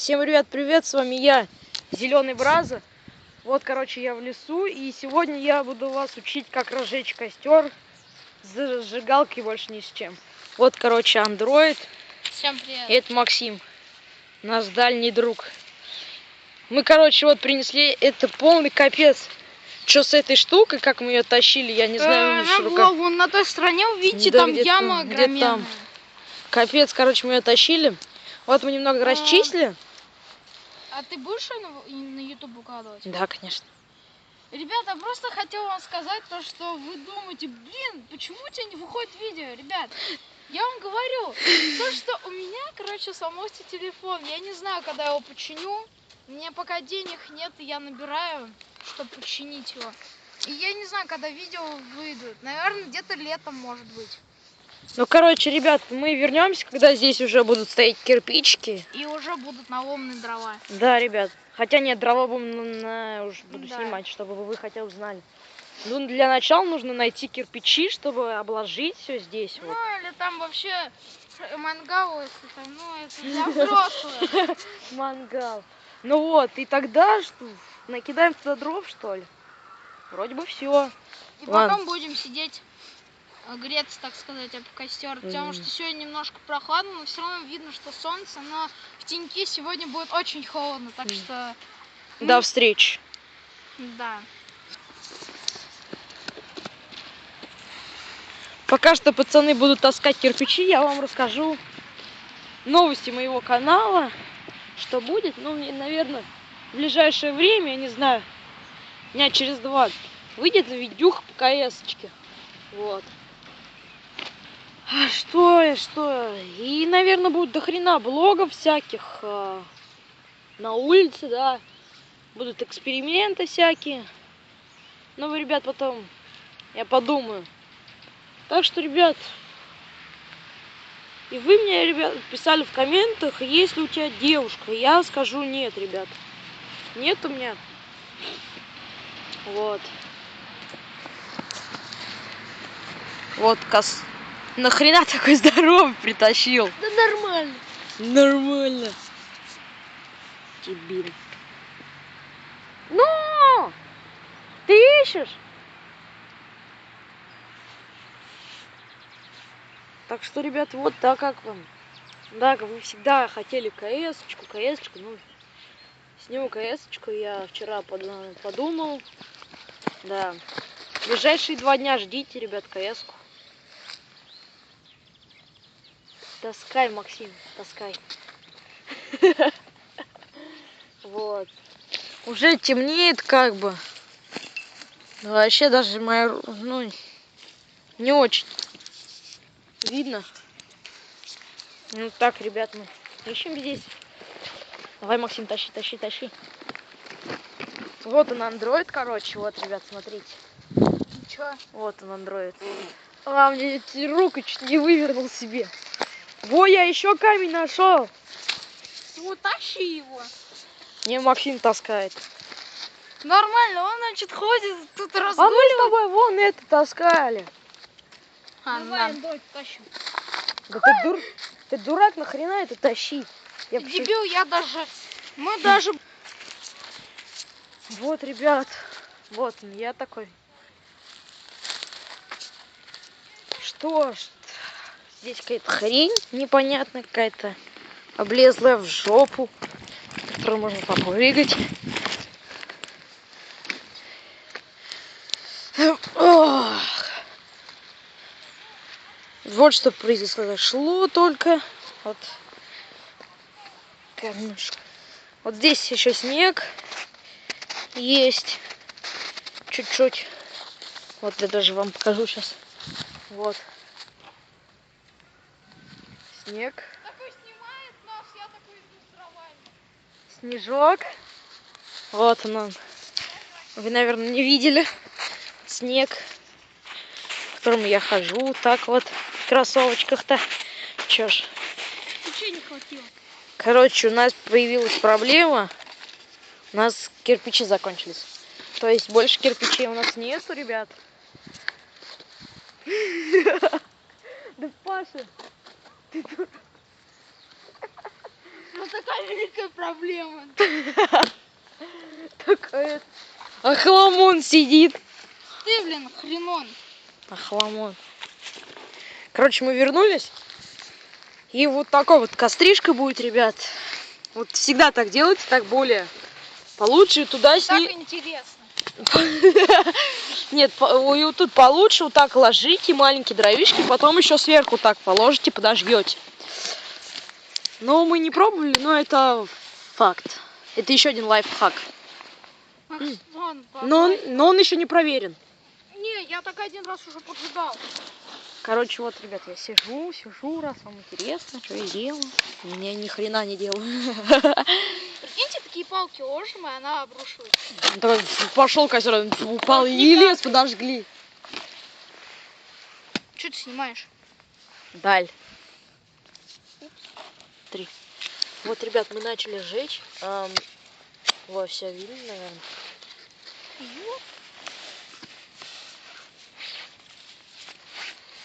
Всем, ребят, привет, с вами я, Зеленый Браза. Вот, короче, я в лесу, и сегодня я буду вас учить, как разжечь костер с зажигалкой, больше ни с чем. Вот, короче, Андроид. Всем привет. Это Максим, наш дальний друг. Мы, короче, вот принесли, это полный капец. Что с этой штукой, как мы ее тащили, я не знаю. Вон на той стороне, увидите, да, там яма огроменная. там. Капец, короче, мы ее тащили. Вот мы немного расчистили. А ты будешь на YouTube выкладывать? Да, конечно. Ребята, просто хотел вам сказать то, что вы думаете, блин, почему у тебя не выходит видео, ребят? Я вам говорю, то, что у меня, короче, сломался телефон. Я не знаю, когда я его починю. У меня пока денег нет, и я набираю, чтобы починить его. И я не знаю, когда видео выйдут. Наверное, где-то летом, может быть. Ну, короче, ребят, мы вернемся, когда здесь уже будут стоять кирпичики. И уже будут наломаны дрова. Да, ребят. Хотя нет, дрова уже буду снимать, чтобы вы хотя бы знали. Ну, для начала нужно найти кирпичи, чтобы обложить все здесь. Ну, вот. или там вообще мангал, если там, ну, это для взрослых. Мангал. Ну вот, и тогда что, накидаем туда дров, что ли? Вроде бы все. И потом будем сидеть, греться, так сказать, об костер. Потому что сегодня немножко прохладно, но все равно видно, что солнце, но в теньке сегодня будет очень холодно, так что... До встречи. Да. Пока что пацаны будут таскать кирпичи, я вам расскажу новости моего канала, что будет. Ну, наверное, в ближайшее время, я не знаю, дня через 2 выйдет видюха по КС-очке. Вот. А что? И, наверное, будет дохрена блогов всяких на улице, да. Будут эксперименты всякие. Ну, вы, ребят, потом я подумаю. Так что, ребят, и вы мне, ребят, писали в комментах, есть ли у тебя девушка. Я скажу нет, ребят. Нет у меня. Вот. Вот нахрена такой здоровый притащил? Да нормально. Нормально. Дебил. Ну! Ты ищешь? Так что, ребят, вот так как вам. Да, как вы всегда хотели КС-очку, ну, сниму КС-очку, я вчера подумал. Да. В ближайшие 2 дня ждите, ребят, КС-ку. Таскай, Максим, таскай. Вот. Уже темнеет как бы. Но вообще даже моя, ну, не очень видно. Ну так, ребят, мы ищем здесь. Давай, Максим, тащи. Вот он, Андроид, короче. Вот, ребят, смотрите. Чё? Вот он, Андроид. А, мне эти руку чуть не вывернул себе. Во, я еще камень нашел. Ну, тащи его. Не, Максим таскает. Нормально, он, значит, ходит, тут разгуливает. А мы с тобой вон это таскали. Давай, Андроид, тащу. Да ты дурак, нахрена это тащить? Дебил, мы даже... Вот, ребят, вот он, я такой. Что ж, здесь какая-то хрень непонятная, какая-то облезлая в жопу, в которую можно попрыгать. Вот что произошло только. Вот камешек. Вот здесь еще снег есть чуть-чуть. Вот я даже вам покажу сейчас. Вот снег. Такой снимает нас, я такой иду с дровами. Снежок. Вот он. Вы, наверное, не видели снег, в котором я хожу. Так вот, в кроссовочках-то. Чё ж. Ничего не хватило. Короче, у нас появилась проблема. У нас кирпичи закончились. То есть больше кирпичей у нас нету, ребят. Да, Паша, Ну такая великая проблема. Такая. Охламон сидит. Ты, блин, хренон. Охламон. Короче, мы вернулись. И вот такой вот костришка будет, ребят. Вот всегда так делайте, так более получше. Туда Так сни... интересно. Нет, и вот тут получше, вот так ложите маленькие дровишки, потом еще сверху так положите, подожгете. Но мы не пробовали, но это факт. Это еще один лайфхак. Но он еще не проверен. Не, я так один раз уже поджигал. Короче, вот, ребят, я сижу, раз вам интересно, что я делаю. Я ни хрена не делаю. Прикиньте, такие палки ложим, и она обрушивается. Пошел костер, упал и лес подожгли. Что ты снимаешь? Даль. 3. Вот, ребят, мы начали сжечь. Во, все видно, наверное.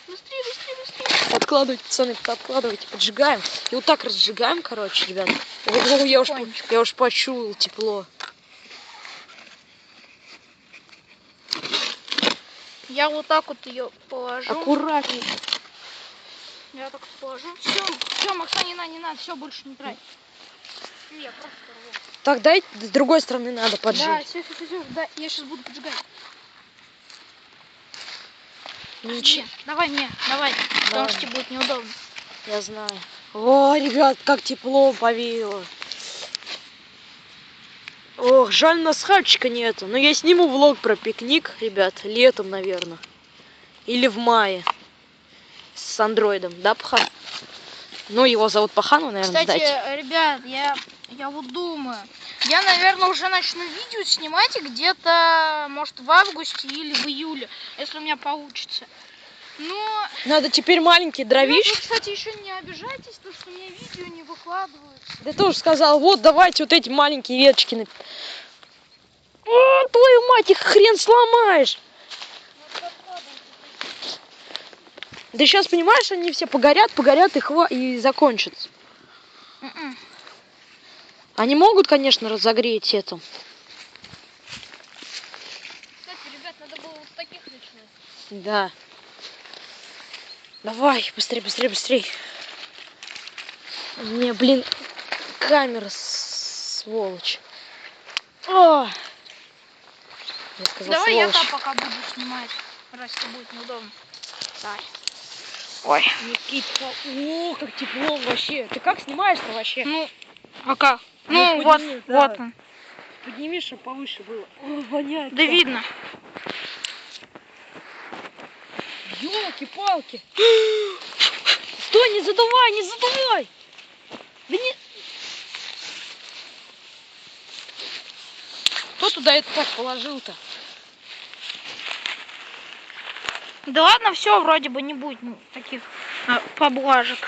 Быстрее, быстрее, быстрее. Откладывайте, пацаны, откладывайте, поджигаем. И вот так разжигаем, короче, ребят. О, я уж почуял тепло. Я вот так вот ее положу. Аккуратнее. Я так положу. Все, Макса, не надо, все, больше не трать. Я просто рву. Так, дай с другой стороны надо поджечь. Да, все, да, я сейчас буду поджигать. Ничего. Давай мне, давай, потому что тебе будет неудобно. Я знаю. О, ребят, как тепло повеяло. Ох, жаль, у нас хавчика нету. Но я сниму влог про пикник, ребят, летом, наверное. Или в мае. С андроидом, да, Пахан? Ну, его зовут Пахан, наверное, Кстати, сдать. ребят, я вот думаю, я, наверное, уже начну видео снимать где-то, может, в августе или в июле, если у меня получится. Но... Надо теперь маленькие дровишки. Вы, кстати, еще не обижайтесь, потому что у меня видео не выкладываются. Ты тоже сказал, вот, давайте вот эти маленькие веточки. О, твою мать, их хрен сломаешь. Да сейчас, понимаешь, они все погорят и закончатся. Они могут, конечно, разогреть это. Кстати, ребят, надо было вот с таких начинать. Да. Давай, быстрей, быстрей, быстрей. Не, блин, камера, сволочь. О! Я сказал, Давай сволочь. я там пока буду снимать, раз тебе будет неудобно. Давай. Ой, Никита, о, как тепло вообще. Ты как снимаешь-то вообще? Ну, а как? Ну, Вот, подними, да. вот он. Подними, чтобы повыше было. О, воняет. Да видно. Ёлки-палки. Стой, не задувай, не задувай. Да не... Кто туда это так положил-то? Да ладно, все, вроде бы не будет таких поблажек.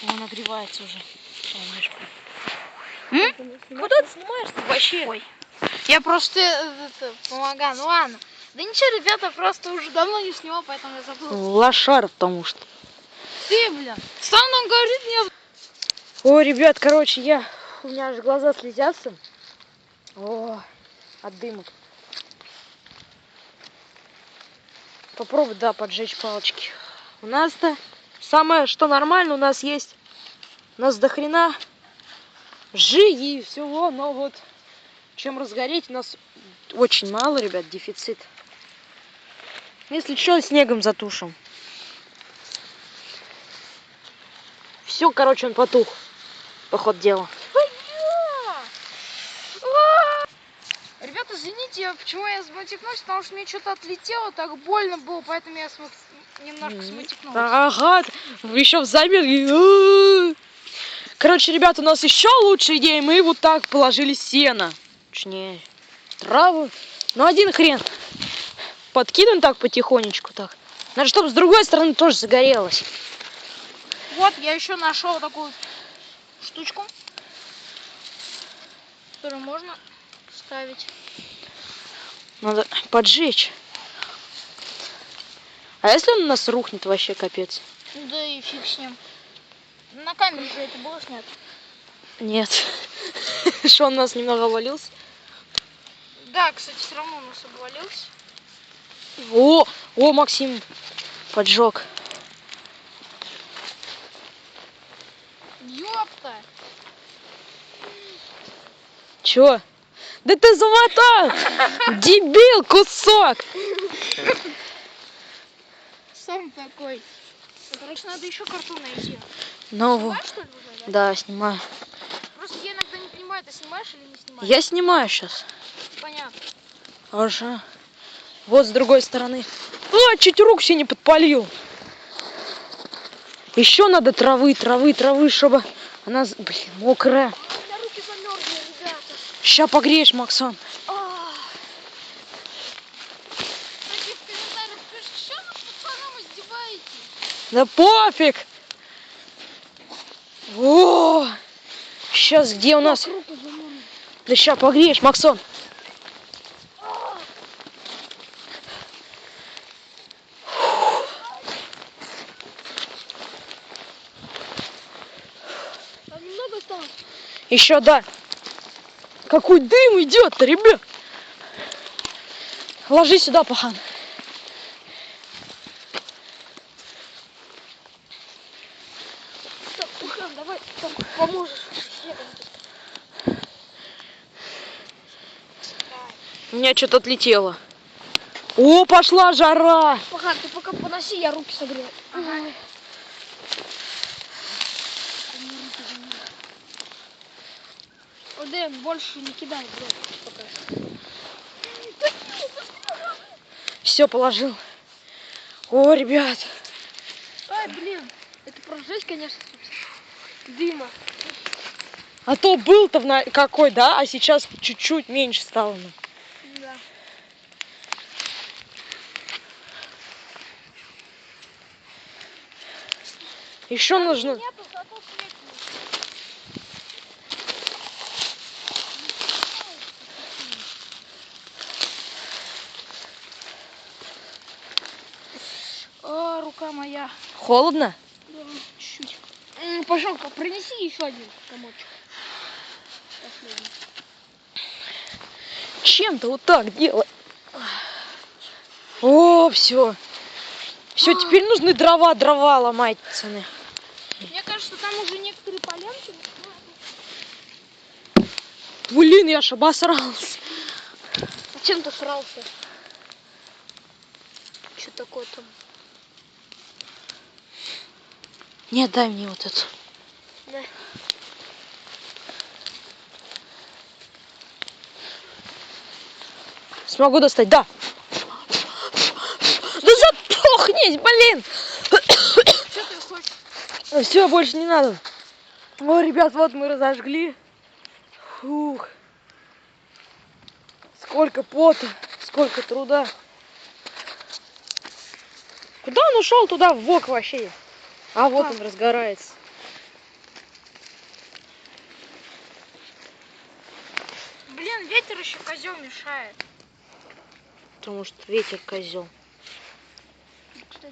Он нагревается уже. М? Куда ты снимаешь-то вообще? Ой. Я просто помогаю. Ну ладно. Да ничего, ребята, просто уже давно не снимал, поэтому я забыл. Лошар, потому что. Ты, блин, сам нам говорит мне. О, ребят, короче, у меня аж глаза слезятся. О, от дыма. Попробуй, да, поджечь палочки. У нас-то самое, что нормально, у нас есть. У нас до хрена жиги и всего, но вот чем разгореть у нас очень мало, ребят, дефицит. Если что, снегом затушим. Все, короче, он потух. По ходу дела. Ребята, извините, почему я сматикнулась, потому что мне что-то отлетело, так больно было, поэтому я немножко сматикнулась. Ага, еще в замер. Короче, ребята, у нас еще лучшая идея. Мы вот так положили сено. Точнее, траву. Ну, один хрен. Подкидываем так потихонечку. Так. Надо, чтобы с другой стороны тоже загорелось. Вот, я еще нашел такую штучку, которую можно ставить. Надо поджечь. А если он у нас рухнет, вообще капец? Да и фиг с ним. На камеру же это было снято. Нет. Что он у нас немного валился? Да, кстати, все равно у нас обвалился. О, Максим поджег. Ёпта! Чё? Да ты замотал! Дебил кусок! Сам такой. Короче, надо еще картон найти. Ну, Снимаешь, что ли, уже, да? да, снимаю. Просто я иногда не понимаю, ты снимаешь или не снимаешь? Я снимаю сейчас. Понятно. Ага. Вот с другой стороны. А, чуть руку себе не подпалил. Еще надо травы, чтобы она, блин, мокрая. У меня руки замерзли, ребята. Ща погреешь, Максон. Кстати, в комментариях пишут, что вы с пацаном издеваетесь? Да пофиг. О, сейчас где у нас? Руку замерзли. Да ща погреешь, Максон. Там немного осталось? Еще да. Какой дым идет-то, ребят. Ложи сюда, пахан. Так, Пахан, давай так, поможешь. У меня что-то отлетело. О, пошла жара. Пахан, ты пока поноси, я руки согрею. Ага. Дэн, больше не кидай, блядь, пока. Все, положил. О, ребят. Ай, блин, это про жесть, конечно, дыма. А то был-то какой, да? А сейчас чуть-чуть меньше стало. Да. Еще нужно... Нету, зато свет есть. О, рука моя. Холодно? Да, чуть-чуть. Пожалуйста, принеси еще один комочек. Последний. Чем-то вот так делать. О, все. Все, теперь нужны дрова ломать, пацаны. Мне кажется, там уже некоторые полянки. Блин, я ж обосрался. Зачем ты срался? Что такое там? Нет, дай мне вот это. Да. Смогу достать, да. Да запухнись, блин. Что ты хочешь? Все, больше не надо. О, ребят, вот мы разожгли. Фух. Сколько пота, сколько труда. Куда он ушел? Туда, в бок вообще. А вот он разгорается. Блин, ветер еще козел мешает. Потому что ветер козел.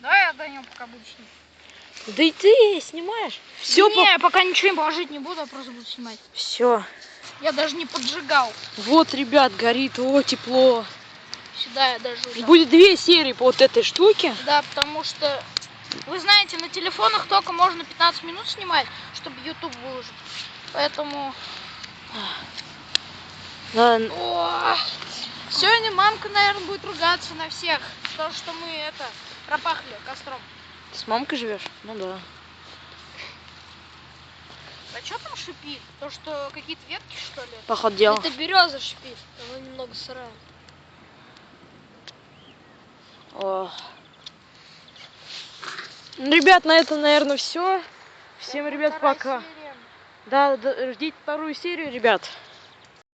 Давай я до него пока буду снимать. Да и ты снимаешь. Все, Не, я пока ничего не положить не буду, я просто буду снимать. Все. Я даже не поджигал. Вот, ребят, горит. О, тепло. Сюда я даже... Будет 2 серии по вот этой штуке. Да, потому что, вы знаете, на телефонах только можно 15 минут снимать, чтобы YouTube выложить. Поэтому... Да. О, сегодня мамка, наверное, будет ругаться на всех, потому что мы это пропахли костром. Ты с мамкой живешь? Ну да. А что там шипит? То, что какие-то ветки, что ли? Походу дела. Это береза шипит, она немного сырая. О. Ну, ребят, на этом, наверное, все. Всем, ребят, пока. Да, ждите 2-ю серию, ребят.